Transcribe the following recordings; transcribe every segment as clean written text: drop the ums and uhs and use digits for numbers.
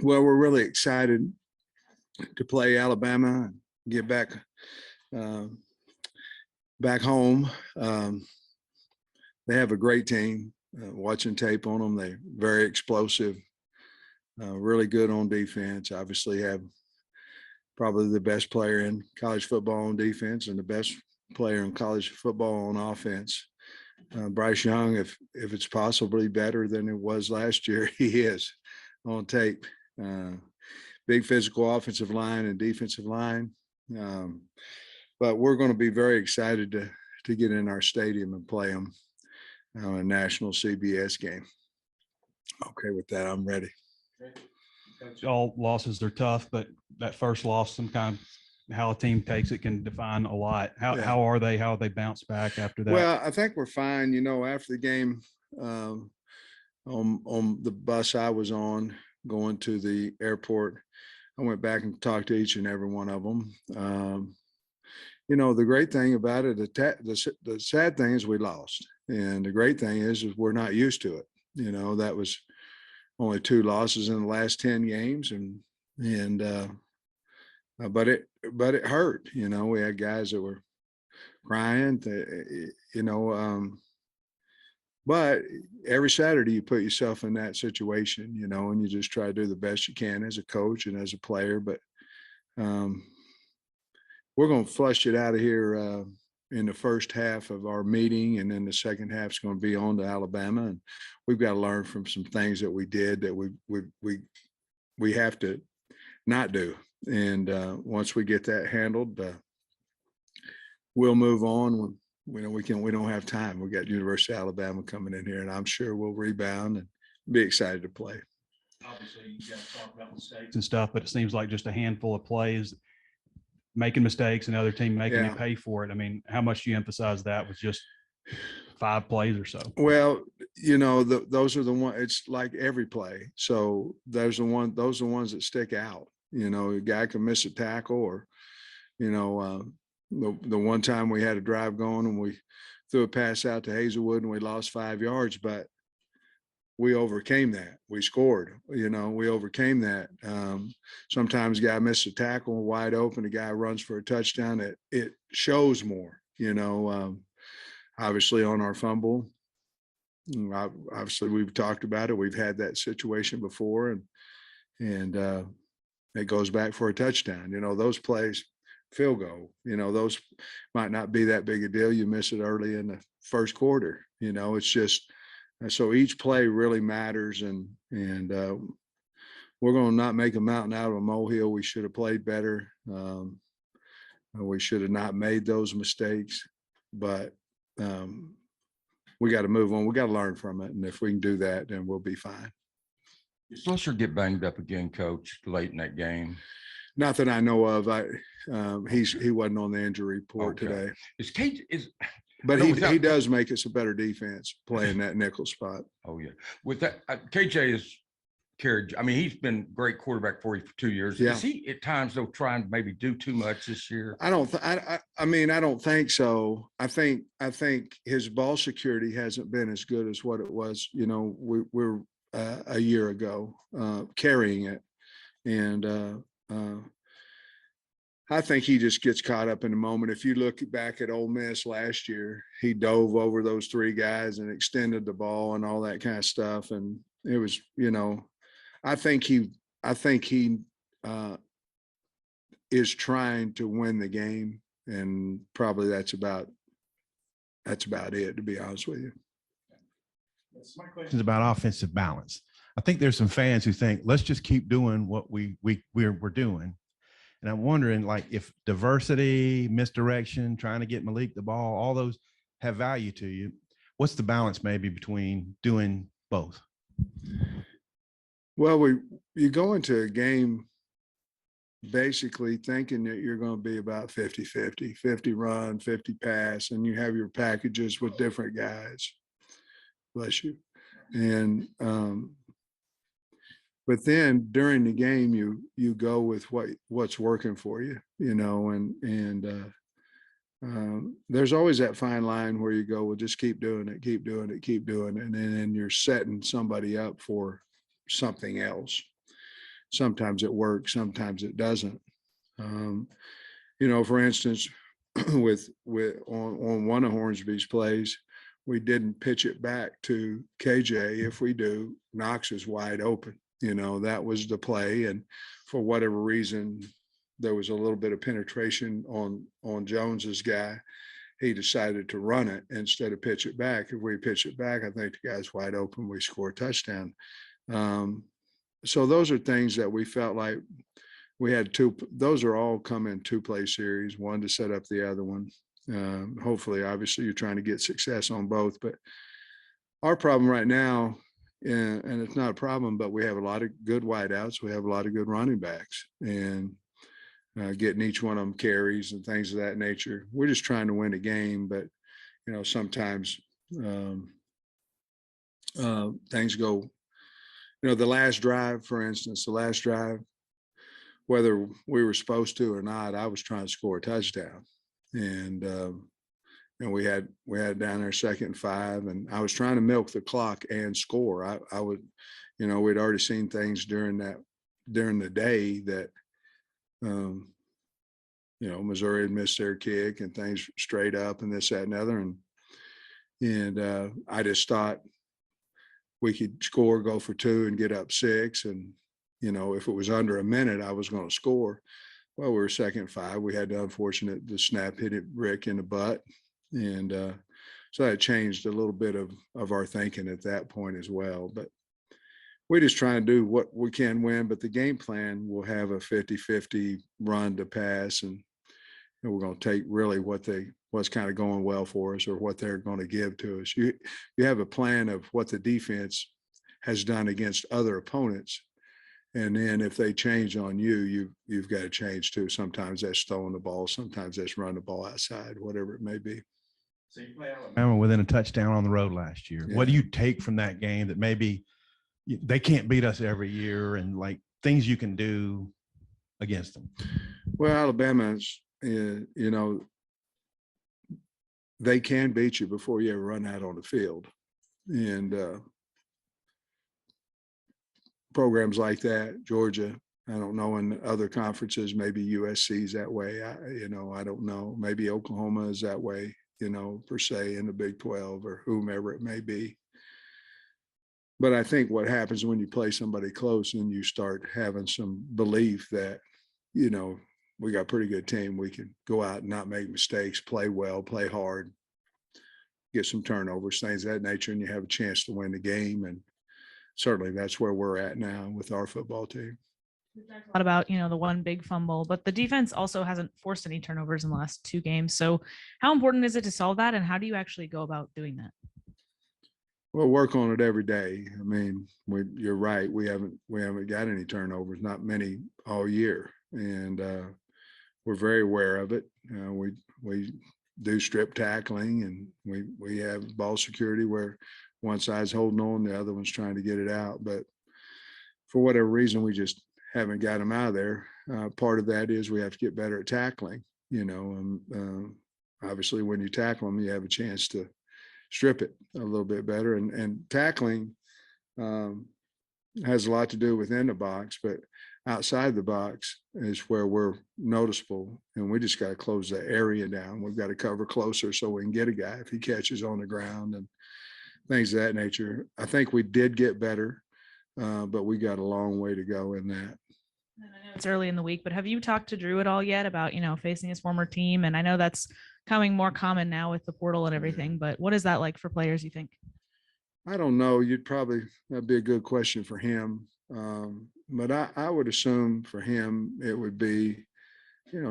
Well, we're really excited to play Alabama and get back home. They have a great team. Watching tape on them, they're very explosive, really good on defense. Obviously, have probably the best player in college football on defense and the best player in college football on offense. Bryce Young, if it's possibly better than it was last year, he is on tape. Big physical offensive line and defensive line. But we're going to be very excited to get in our stadium and play them on a national CBS game. Okay, with that, I'm ready. All losses are tough, but that first loss, sometimes how a team takes it can define a lot. How are they? How they bounce back after that? Well, I think we're fine. You know, after the game, on the bus I was on going to the airport, I went back and talked to each and every one of them. You know, the great thing about it, the sad thing is we lost. And the great thing is we're not used to it. You know, that was only 2 losses in the last 10 games. But it hurt. You know, we had guys that were crying, but every Saturday you put yourself in that situation, you know, and you just try to do the best you can as a coach and as a player. But we're going to flush it out of here in the first half of our meeting, and then the second half is going to be on to Alabama, and we've got to learn from some things that we did that we have to not do. And once we get that handled, we'll move on. We don't have time. We got University of Alabama coming in here, and I'm sure we'll rebound and be excited to play. Obviously, you guys talk about mistakes and stuff, but it seems like just a handful of plays making mistakes and other team making you pay for it. I mean, how much do you emphasize that with just 5 plays or so? Well, you know, those are the ones. It's like every play. So those are the ones that stick out. You know, a guy can miss a tackle, or, you know, the one time we had a drive going and we threw a pass out to Hazelwood and we lost 5 yards, but we overcame that. We scored, you know, we overcame that. Sometimes a guy misses a tackle wide open, a guy runs for a touchdown. It shows more, you know. Obviously on our fumble, obviously we've talked about it. We've had that situation before, and it goes back for a touchdown. You know, those plays, field goal, you know, those might not be that big a deal. You miss it early in the first quarter, you know, it's just, so each play really matters, and we're going to not make a mountain out of a molehill. We should have played better. We should have not made those mistakes, but we got to move on. We got to learn from it. And if we can do that, then we'll be fine. Did Slusher get banged up again, Coach, late in that game? Not that I know of. He wasn't on the injury report today. But he does make us a better defense playing that nickel spot. Oh yeah, with that KJ is carried. I mean, he's been great quarterback for you for 2 years. Yeah. Is he at times though trying to maybe do too much this year? I don't think so. I think his ball security hasn't been as good as what it was. You know, we're a year ago carrying it, and I think he just gets caught up in the moment. If you look back at Ole Miss last year, he dove over those 3 guys and extended the ball and all that kind of stuff. And it was, you know, I think he is trying to win the game, and probably that's about it, to be honest with you. My question is about offensive balance. I think there's some fans who think, let's just keep doing what we're doing. And I'm wondering, like, if diversity, misdirection, trying to get Malik the ball, all those have value to you. What's the balance maybe between doing both? Well, you go into a game basically thinking that you're going to be about 50-50, 50 run, 50 pass, and you have your packages with different guys. Bless you. And but then during the game, you go with what's working for you, you know, and there's always that fine line where you go, well, just keep doing it, keep doing it, keep doing it. And then you're setting somebody up for something else. sometimes it works, sometimes it doesn't. For instance, with on one of Hornsby's plays, we didn't pitch it back to KJ. If we do, Knox is wide open. That was the play. And for whatever reason, there was a little bit of penetration on Jones's guy. He decided to run it instead of pitch it back. If we pitch it back, I think the guy's wide open. We score a touchdown. So those are things that we felt like we had those are all come in 2-play series, one to set up the other one. Hopefully, obviously, you're trying to get success on both. But our problem right now, and it's not a problem, but we have a lot of good wideouts. We have a lot of good running backs, and getting each one of them carries and things of that nature. We're just trying to win a game, but sometimes things go. The last drive, for instance, whether we were supposed to or not, I was trying to score a touchdown, and we had down there 2nd and 5, and I was trying to milk the clock and score. I would, we'd already seen things during the day that, Missouri had missed their kick and things straight up and this, that, and the other, and I just thought we could score, go for 2, and get up 6, and if it was under a minute, I was going to score. Well, we were 2nd and 5. We had the snap hit Rick in the butt. And so that changed a little bit of our thinking at that point as well. But we just try and do what we can win. But the game plan will have a 50-50 run to pass. And we're going to take really what's kind of going well for us or what they're going to give to us. You have a plan of what the defense has done against other opponents. And then if they change on you, you've got to change too. Sometimes that's throwing the ball. Sometimes that's running the ball outside, whatever it may be. So you play Alabama within a touchdown on the road last year. Yeah. What do you take from that game that maybe they can't beat us every year, and like things you can do against them? Well, Alabama's, they can beat you before you ever run out on the field. And programs like that, Georgia, I don't know, in other conferences, maybe USC's that way. I don't know. Maybe Oklahoma is that way, per se, in the Big 12 or whomever it may be. But I think what happens when you play somebody close and you start having some belief that, we got a pretty good team. We can go out and not make mistakes, play well, play hard, get some turnovers, things of that nature, and you have a chance to win the game. And certainly that's where we're at now with our football team. A lot about, the one big fumble, but the defense also hasn't forced any turnovers in the last 2 games. So how important is it to solve that? And how do you actually go about doing that? Well, work on it every day. I mean, you're right. We haven't got any turnovers, not many all year. And we're very aware of it. We do strip tackling, and we have ball security where one side's holding on, the other one's trying to get it out. But for whatever reason, we just haven't got them out of there. Part of that is we have to get better at tackling, obviously when you tackle them, you have a chance to strip it a little bit better. And tackling has a lot to do within the box, but outside the box is where we're noticeable, and we just got to close the area down. We've got to cover closer so we can get a guy if he catches on the ground and things of that nature. I think we did get better, but we got a long way to go in that. I know it's early in the week, but have you talked to Drew at all yet about, facing his former team? And I know that's coming more common now with the portal and everything, but what is that like for players, you think? I don't know. That'd be a good question for him. But I would assume for him, it would be,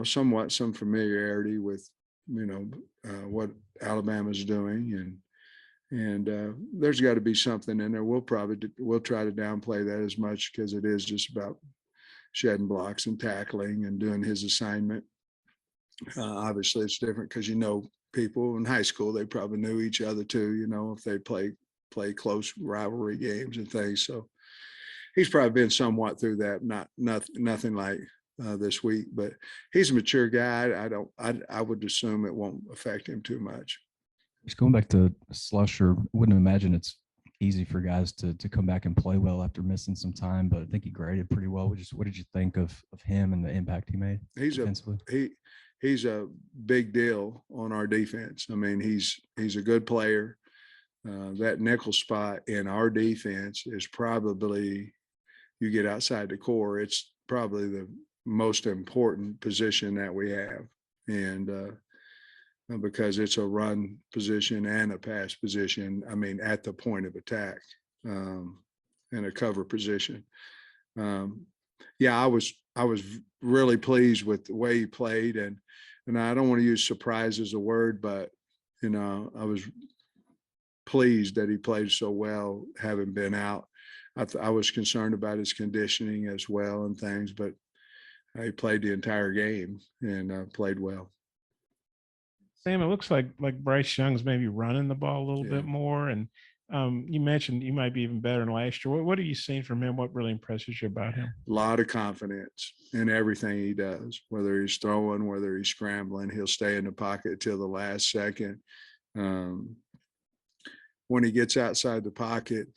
somewhat some familiarity with, what Alabama's doing. And there's got to be something in there. We'll try to downplay that as much because it is just about shedding blocks and tackling and doing his assignment. Obviously, it's different because, people in high school, they probably knew each other too, if they play close rivalry games and things. So he's probably been somewhat through that, nothing like this week, but he's a mature guy. I would assume it won't affect him too much. Just going back to Slusher, wouldn't imagine it's easy for guys to come back and play well after missing some time, but I think he graded pretty well. What did you think of him and the impact he made defensively? He's a big deal on our defense. I mean, he's a good player. That nickel spot in our defense is probably, you get outside the core, it's probably the most important position that we have. And because it's a run position and a pass position, I mean, at the point of attack, and a cover position. Yeah, I was really pleased with the way he played, and I don't want to use surprise as a word, but you know, I was pleased that he played so well, having been out. I was concerned about his conditioning as well and things, but he played the entire game and played well. Sam, it looks like Bryce Young's maybe running the ball a little Yeah. bit more, and you mentioned you might be even better than last year. What are you seeing from him? What really impresses you about him? A lot of confidence in everything he does, whether he's throwing, whether he's scrambling, he'll stay in the pocket till the last second. When he gets outside the pocket,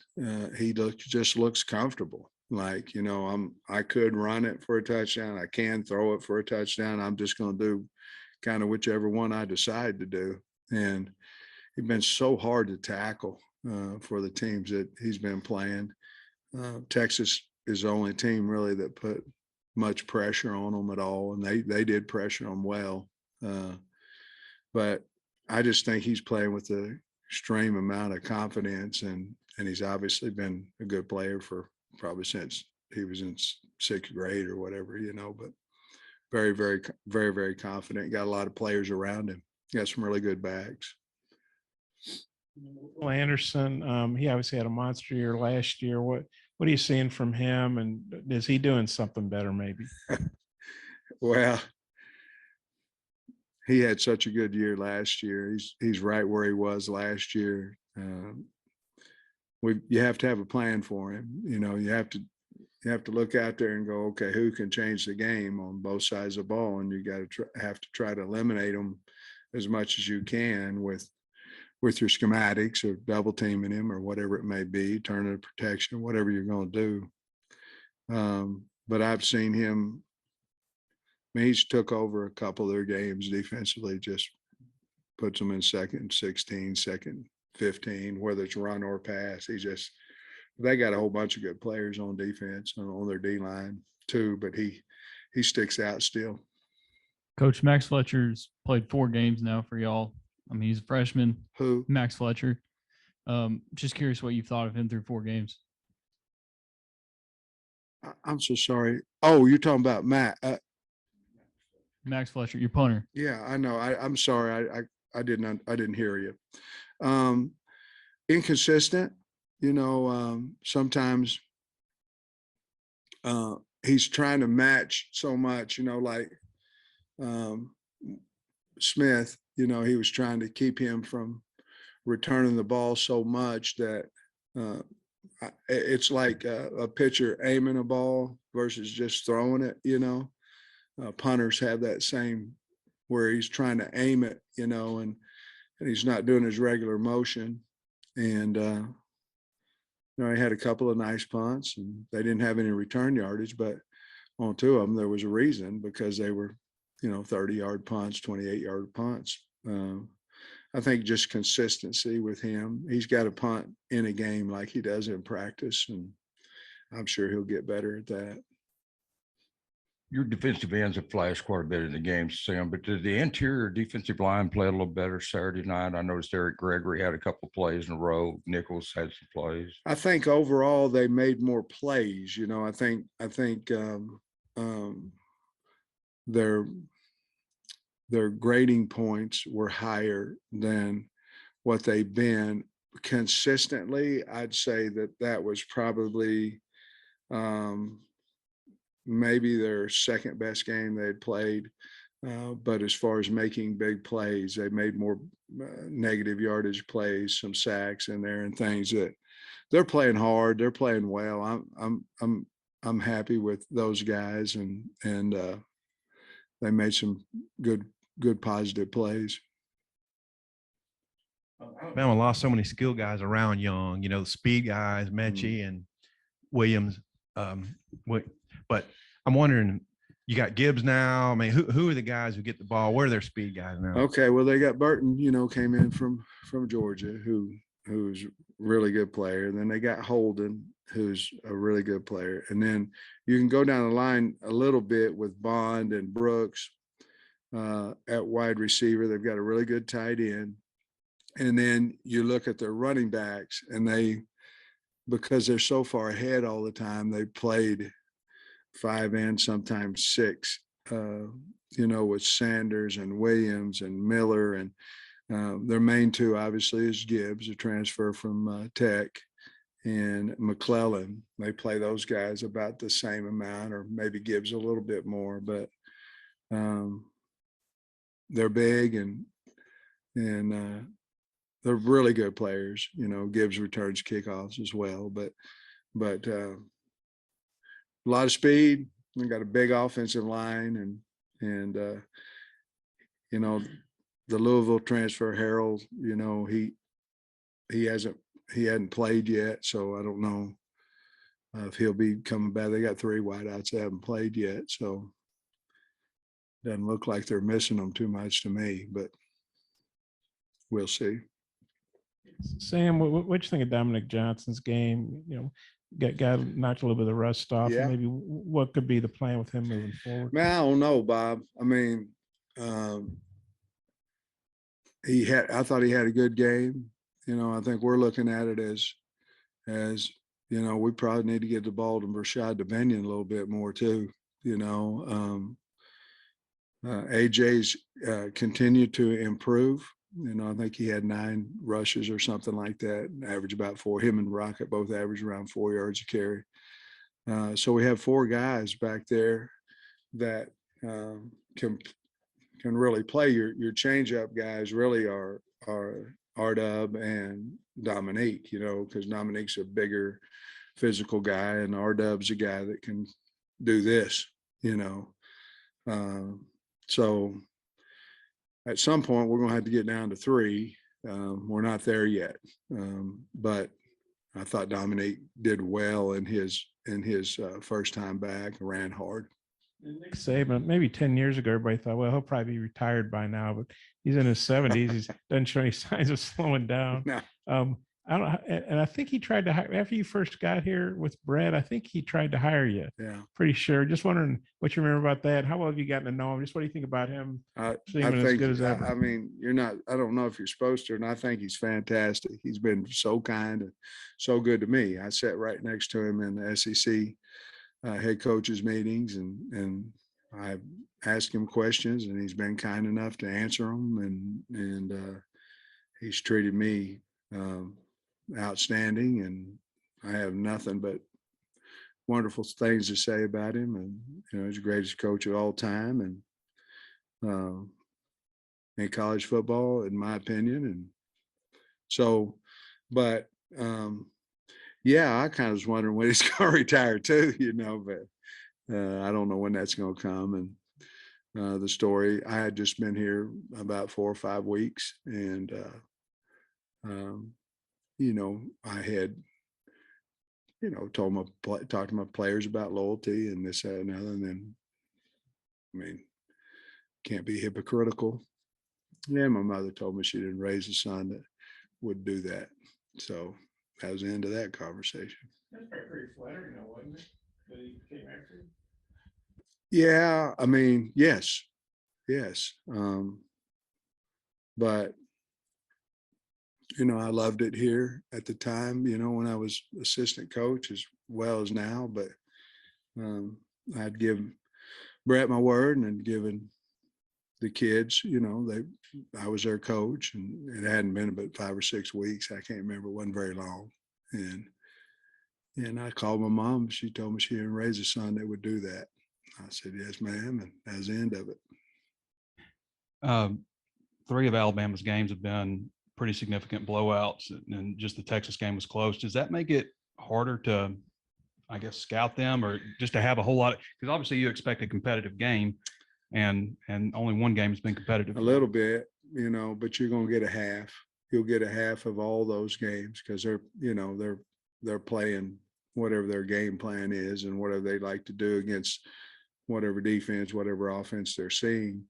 he just looks comfortable. Like, you know, I could run it for a touchdown. I can throw it for a touchdown. I'm just going to do kind of whichever one I decide to do. And he's been so hard to tackle for the teams that he's been playing. Texas is the only team really that put much pressure on them at all, and they did pressure him well. But I just think he's playing with the extreme amount of confidence, and he's obviously been a good player for probably since he was in sixth grade or whatever, you know, but very, very, very, very confident. Got a lot of players around him. Got some really good backs. Will Anderson, he obviously had a monster year last year. What are you seeing from him, and is he doing something better maybe? Well, he had such a good year last year. He's right where he was last year. You have to have a plan for him. You know, you have to look out there and go, okay, who can change the game on both sides of the ball, and you got to have to try to eliminate them as much as you can with your schematics or double teaming him or whatever it may be, turning a protection, whatever you're going to do. But I've seen him. I mean, he's took over a couple of their games defensively, just puts them in second and 16, second 15, whether it's run or pass. They got a whole bunch of good players on defense on their D line too, but he sticks out still. Coach, Max Fletcher's played 4 games now for y'all. I mean, he's a freshman. Who? Max Fletcher. Just curious what you thought of him through 4 games. I'm so sorry. Oh, you're talking about Matt. Max Fletcher, your punter. Yeah, I know. I'm sorry. I didn't hear you. Inconsistent, you know, sometimes he's trying to match so much, you know, like Smith, you know, he was trying to keep him from returning the ball so much that it's like a pitcher aiming a ball versus just throwing it, you know. Punters have that same, where he's trying to aim it, you know, and he's not doing his regular motion. And, you know, he had a couple of nice punts, and they didn't have any return yardage, but on 2 of them, there was a reason, because they were, you know, 30-yard punts, 28-yard punts. I think just consistency with him. He's got to punt in a game like he does in practice, and I'm sure he'll get better at that. Your defensive ends have flashed quite a bit in the game, Sam, but did the interior defensive line play a little better Saturday night? I noticed Eric Gregory had a couple of plays in a row. Nichols had some plays. I think overall they made more plays. You know, I think their grading points were higher than what they've been consistently. I'd say that was probably maybe their second best game they'd played. But as far as making big plays, they made more negative yardage plays, some sacks in there, and things that they're playing hard. They're playing well. I'm happy with those guys, and they made some good positive plays. Alabama lost so many skill guys around Young, the speed guys, Mechie and Williams. But I'm wondering, you got Gibbs now. I mean, who are the guys who get the ball? Where are their speed guys now? Okay, well, they got Burton, came in from Georgia, who's a really good player. And then they got Holden, who's a really good player. And then you can go down the line a little bit with Bond and Brooks at wide receiver. They've got a really good tight end. And then you look at their running backs, and because they're so far ahead all the time, they played 5 and sometimes 6, with Sanders and Williams and Miller. And their main 2 obviously is Gibbs, a transfer from Tech, and McClellan. They play those guys about the same amount, or maybe Gibbs a little bit more, but they're big and they're really good players. Gibbs returns kickoffs as well, but a lot of speed. We got a big offensive line, and the Louisville transfer Harold. He hadn't played yet, so I don't know if he'll be coming back. They got 3 wideouts that haven't played yet, so doesn't look like they're missing them too much to me, but we'll see. Sam, what you think of Dominic Johnson's game? Got knocked a little bit of the rust off. Yeah. And maybe what could be the plan with him moving forward? Man, I don't know, Bob. I mean, I thought he had a good game. I think we're looking at it as we probably need to get the ball to Rashad Devinian a little bit more too. AJ's continued to improve. I think he had 9 rushes or something like that, average about 4. Him and Rocket both average around 4 yards a carry. So we have 4 guys back there that can really play. Your changeup guys really are R-Dub and Dominique, because Dominique's a bigger physical guy, and R-Dub's a guy that can do this, so at some point we're going to have to get down to 3. We're not there yet, but I thought Dominique did well in his first time back, ran hard. Nick Saban, maybe 10 years ago, everybody thought, well, he'll probably be retired by now, but he's in his 70s. He doesn't show any signs of slowing down. No. I don't, and I think he tried to hire after you first got here with Brett. I think he tried to hire you. Yeah. Pretty sure. Just wondering what you remember about that. How well have you gotten to know him? Just what do you think about him? I Seeing him as think, good as ever? I mean, I don't know if you're supposed to, and I think he's fantastic. He's been so kind and so good to me. I sat right next to him in the SEC head coaches meetings, and I asked him questions, and he's been kind enough to answer them, and he's treated me outstanding, and I have nothing but wonderful things to say about him. And he's the greatest coach of all time, and in college football, in my opinion. And so, but yeah, I kind of was wondering when he's going to retire too, but I don't know when that's going to come. And the story, I had just been here about 4 or 5 weeks, and I had, talked to my players about loyalty and this, that, and other. And then, I mean, can't be hypocritical. Yeah, my mother told me she didn't raise a son that would do that. So that was the end of that conversation. That's pretty flattering, though, wasn't it? That he came after you? Yeah, I mean, yes. But I loved it here at the time, when I was assistant coach as well as now, but I'd give Brett my word, and had given the kids, I was their coach, and it hadn't been but 5 or 6 weeks. I can't remember. It wasn't very long. And I called my mom. She told me she didn't raise a son that would do that. I said, yes, ma'am. And that was the end of it. 3 of Alabama's games have been pretty significant blowouts, and just the Texas game was close. Does that make it harder to, I guess, scout them, or just to have a whole lot because obviously you expect a competitive game, and only one game has been competitive. A little bit, but you're going to get a half, you'll get a half of all those games because they're playing whatever their game plan is and whatever they like to do against whatever defense, whatever offense they're seeing.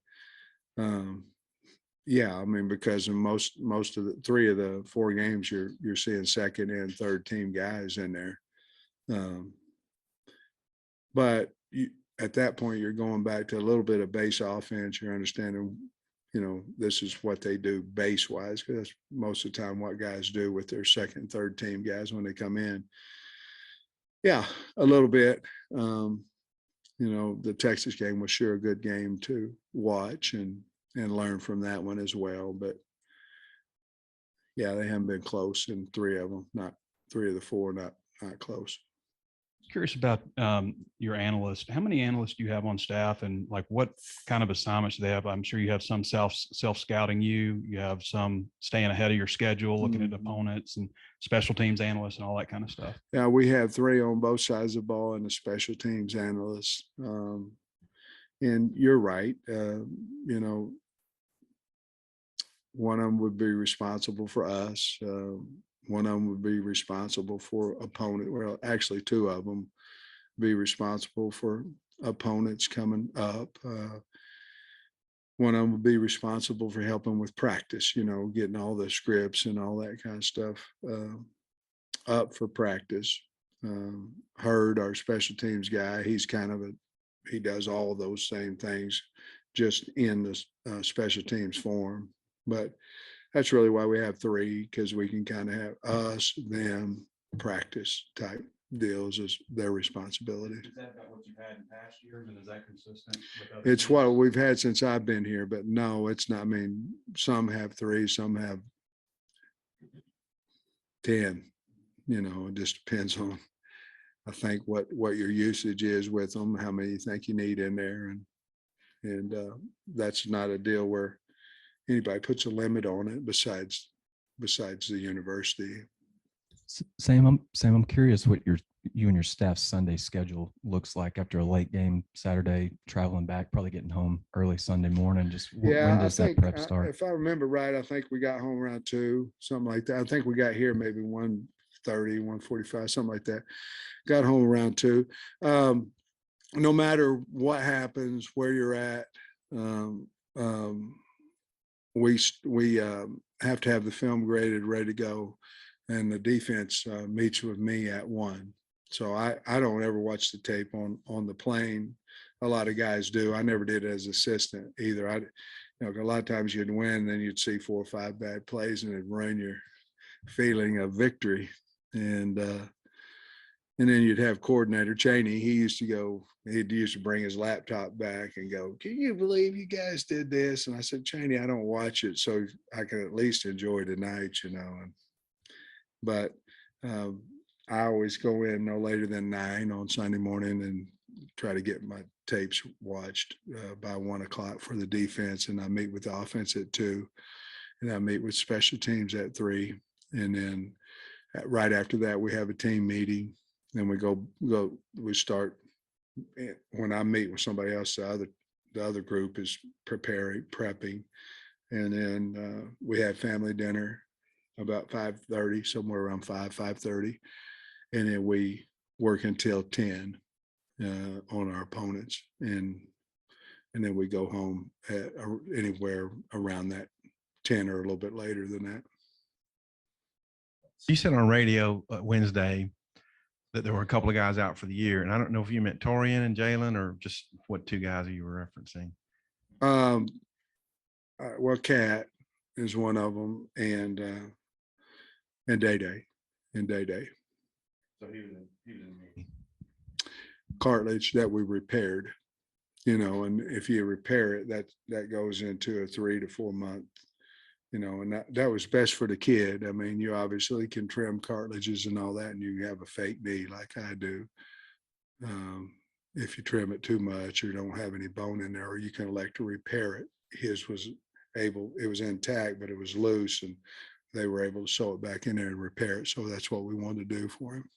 Yeah, I mean, because in most of the 3 of the 4 games, you're seeing second and third team guys in there. But at that point, you're going back to a little bit of base offense. You're understanding, this is what they do base wise, because that's most of the time what guys do with their second and third team guys when they come in. Yeah, a little bit. The Texas game was sure a good game to watch and learn from that one as well. But yeah, they haven't been close in 3 of them, not 3 of the 4, not close. Curious about your analyst. How many analysts do you have on staff, and like what kind of assignments do they have? I'm sure you have some self scouting you have some staying ahead of your schedule, looking at opponents, and special teams analysts and all that kind of stuff. Yeah, we have 3 on both sides of the ball and the special teams analysts. And you're right. One of them would be responsible for us. One of them would be responsible for opponent. Well, actually 2 of them be responsible for opponents coming up. One of them would be responsible for helping with practice, getting all the scripts and all that kind of stuff up for practice. Hurd, our special teams guy, he does all of those same things, just in the special teams form. But that's really why we have 3, because we can kind of have us, them, practice type deals as their responsibility. Is that about what you've had in past years, and is that consistent with other It's teams? what we've had since I've been here, but no, it's not. I mean, some have 3, some have 10. It just depends on, I think, what your usage is with them, how many you think you need in there, and that's not a deal where anybody puts a limit on it besides the university. Sam, I'm curious what you and your staff's Sunday schedule looks like after a late game Saturday, traveling back, probably getting home early Sunday morning. Just when does that prep start? If I remember right, I think we got home around 2, something like that. I think we got here maybe 1:30, 1:45, something like that. Got home around 2. No matter what happens, where you're at, we have to have the film graded, ready to go, and the defense meets with me at 1. So I don't ever watch the tape on the plane. A lot of guys do. I never did as assistant either. A lot of times you'd win, then you'd see 4 or 5 bad plays, and it'd ruin your feeling of victory. And then you'd have coordinator Cheney. He used to bring his laptop back and go, "Can you believe you guys did this?" And I said, "Cheney, I don't watch it, so I can at least enjoy tonight, But I always go in no later than 9 on Sunday morning and try to get my tapes watched by 1 o'clock for the defense. And I meet with the offense at 2, and I meet with special teams at 3. And then right after that, we have a team meeting. Then we start. When I meet with somebody else, the other group is prepping. And then we have family dinner about 5:30, somewhere around 5:30. And then we work until 10 on our opponents. And then we go home at anywhere around that 10 or a little bit later than that. You said on radio Wednesday that there were a couple of guys out for the year. And I don't know if you meant Torian and Jalen or just what 2 guys you were referencing. Well, Cat is one of them, and Day. So he was in me. Cartilage that we repaired, and if you repair it, that goes into a 3 to 4 month, and that was best for the kid. I mean, you obviously can trim cartilages and all that, and you have a fake knee like I do. If you trim it too much or don't have any bone in there, or you can elect to repair it. His it was intact, but it was loose, and they were able to sew it back in there and repair it. So that's what we wanted to do for him.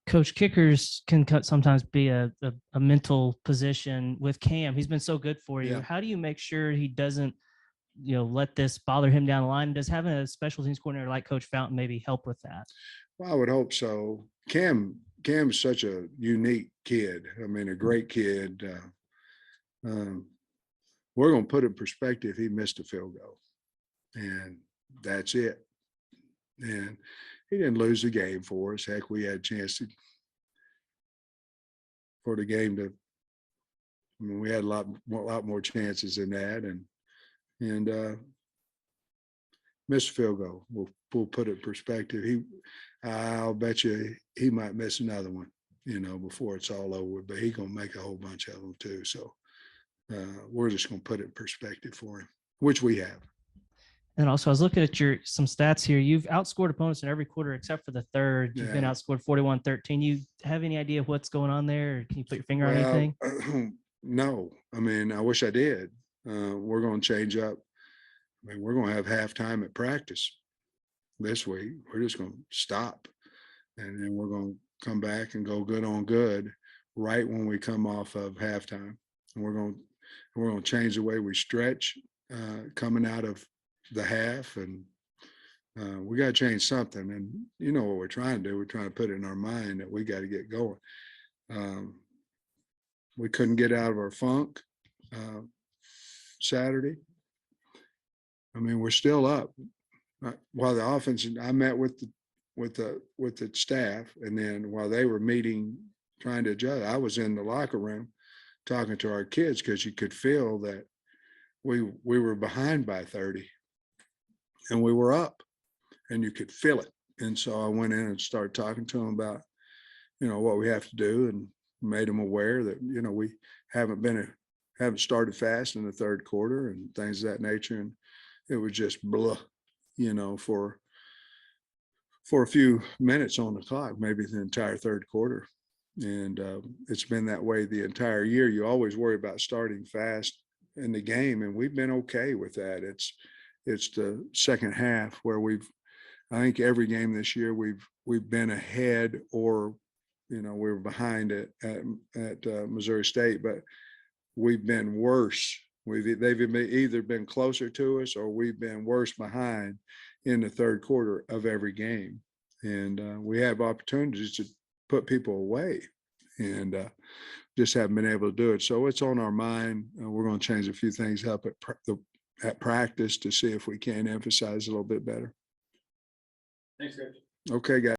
Coach, kickers can sometimes be a mental position with Cam. He's been so good for you. Yeah. How do you make sure he doesn't let this bother him down the line? Does having a special teams coordinator like Coach Fountain maybe help with that? Well, I would hope so. Cam's such a unique kid. I mean, a great kid. We're going to put in perspective. He missed a field goal, and that's it. And he didn't lose the game for us. Heck, we had a chance for the game to. I mean, we had a lot more chances than that, and missed a field goal. We'll put it in perspective. I'll bet you he might miss another one, before it's all over. But he's gonna make a whole bunch of them too. So we're just gonna put it in perspective for him, which we have. And also, I was looking at some stats here. You've outscored opponents in every quarter except for the third. You've been outscored 41-13. You have any idea what's going on there? Or can you put your finger on anything? No. I mean, I wish I did. We're going to change up. I mean, we're going to have halftime at practice this week. We're just going to stop. And then we're going to come back and go good on good right when we come off of halftime. And we're going to change the way we stretch coming out of the half, and we got to change something. And you know what we're trying to do? We're trying to put it in our mind that we got to get going. We couldn't get out of our funk Saturday. I mean, we're still up. While the offense, I met with the staff, and then while they were meeting, trying to adjust, I was in the locker room talking to our kids because you could feel that we were behind by 30. And we were up, and you could feel it. And so I went in and started talking to them about, what we have to do, and made them aware that, we haven't started fast in the third quarter and things of that nature. And it was just blah, for a few minutes on the clock, maybe the entire third quarter. And it's been that way the entire year. You always worry about starting fast in the game, and we've been okay with that. It's the second half where I think every game this year we've been ahead, or we were behind at Missouri State, but we've been worse. They've either been closer to us, or we've been worse behind in the third quarter of every game. And we have opportunities to put people away, and just haven't been able to do it. So it's on our mind. We're going to change a few things up at practice to see if we can emphasize a little bit better. Thanks, Coach. Okay, guys.